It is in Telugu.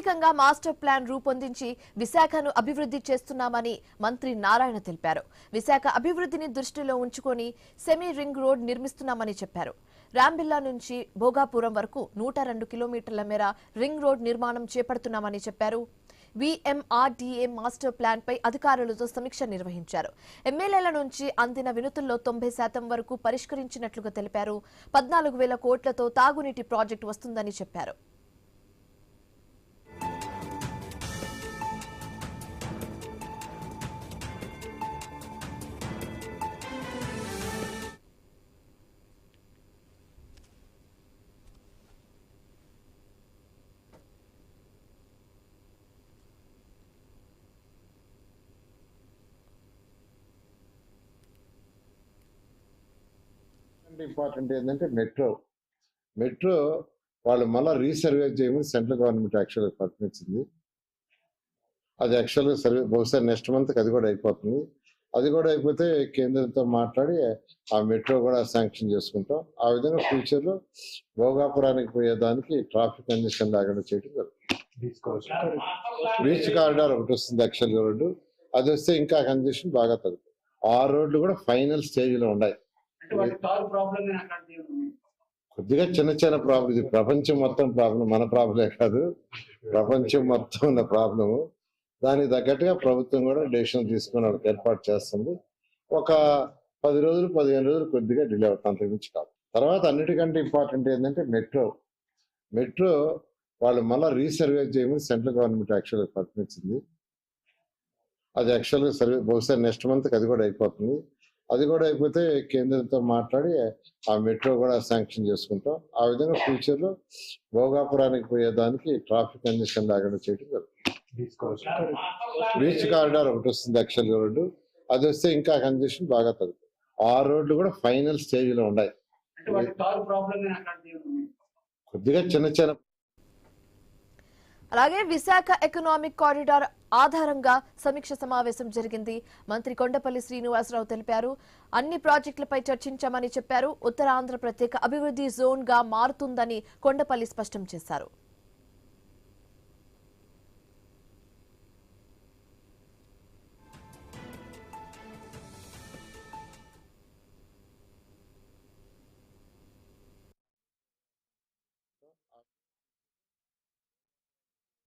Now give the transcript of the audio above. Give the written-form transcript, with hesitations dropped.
ప్రత్యేకంగా మాస్టర్ ప్లాన్ రూపొందించి విశాఖను అభివృద్ధి చేస్తున్నామని మంత్రి నారాయణ తెలిపారు. విశాఖ అభివృద్ధిని దృష్టిలో ఉంచుకొని సెమీ రింగ్ రోడ్ నిర్మిస్తున్నామని చెప్పారు. రాంబిల్లా నుంచి భోగాపురం వరకు 102 కిలోమీటర్ల మేర రింగ్ రోడ్ నిర్మాణం చేపడుతున్నామని చెప్పారు. VMRDA మాస్టర్ ప్లాన్ పై అధికారులతో సమీక్ష నిర్వహించారు. ఎమ్మెల్యేల నుంచి అందిన వినతుల్లో 90% వరకు పరిష్కరించినట్లుగా తెలిపారు. 14,000 కోట్లతో తాగునీటి ప్రాజెక్టు వస్తుందని చెప్పారు. ఇంపార్టెంట్ ఏంటంటే మెట్రో వాళ్ళు మళ్ళీ రీసర్వే చేయమని సెంట్రల్ గవర్నమెంట్ యాక్చువల్గా ప్రకటించింది. అది యాక్చువల్గా సర్వే బహుశా నెక్స్ట్ మంత్కి అది కూడా అయిపోతుంది. అది కూడా అయిపోతే కేంద్రంతో మాట్లాడి ఆ మెట్రో కూడా శాంక్షన్ చేసుకుంటాం. ఆ విధంగా ఫ్యూచర్లో భోగాపురానికి పోయేదానికి ట్రాఫిక్ కంజెషన్ లేకుండా చేయడం జరుగుతుంది. బీచ్ కారిడార్ ఒకటి వస్తుంది యాక్చువల్గా రోడ్డు, అది వస్తే ఇంకా కంజెషన్ బాగా తగ్గుతుంది. ఆ రోడ్లు కూడా ఫైనల్ స్టేజ్లో ఉన్నాయి. కొద్దిగా చిన్న ప్రాబ్లం, ఇది ప్రపంచం మొత్తం ప్రాబ్లం, మన ప్రాబ్లమే కాదు, ప్రపంచం మొత్తం ఉన్న ప్రాబ్లము. దానికి తగ్గట్టుగా ప్రభుత్వం కూడా డెసిషన్ తీసుకుని వాళ్ళకి ఏర్పాటు చేస్తుంది. ఒక 10 రోజులు 15 రోజులు కొద్దిగా డిలే అవుతుంది, అంతకుమించి కాదు. తర్వాత అన్నిటికంటే ఇంపార్టెంట్ ఏంటంటే మెట్రో వాళ్ళు మళ్ళీ రీసర్వే చేయమని సెంట్రల్ గవర్నమెంట్ యాక్చువల్గా ప్రకటించింది. అది యాక్చువల్గా సర్వే బహుశా నెక్స్ట్ మంత్కి అది కూడా అయిపోతుంది. అది కూడా అయిపోతే కేంద్రంతో మాట్లాడి ఆ మెట్రో కూడా శాంక్షన్ చేసుకుంటాం. ఆ విధంగా ఫ్యూచర్లో భోగాపురానికి పోయేదానికి ట్రాఫిక్ కంజెషన్ లేకుండా చేయడం జరుగుతుంది. బీచ్ కారిడార్ ఒకటి వస్తుంది యాక్చువల్గా రోడ్డు, అది వస్తే ఇంకా కంజెషన్ బాగా తగ్గుతుంది. ఆ రోడ్లు కూడా ఫైనల్ స్టేజ్లో ఉన్నాయి. కొద్దిగా చిన్న అలాగే విశాఖ ఎకనామిక్ కారిడార్ ఆధారంగా సమీక్ష సమావేశం జరిగింది. మంత్రి కొండపల్లి శ్రీనివాసరావు తెలిపారు. అన్ని ప్రాజెక్టులపై చర్చించామని చెప్పారు. ఉత్తరాంధ్ర ప్రత్యేక అభివృద్ధి జోన్ గా మారుతుందని కొండపల్లి స్పష్టం చేశారు.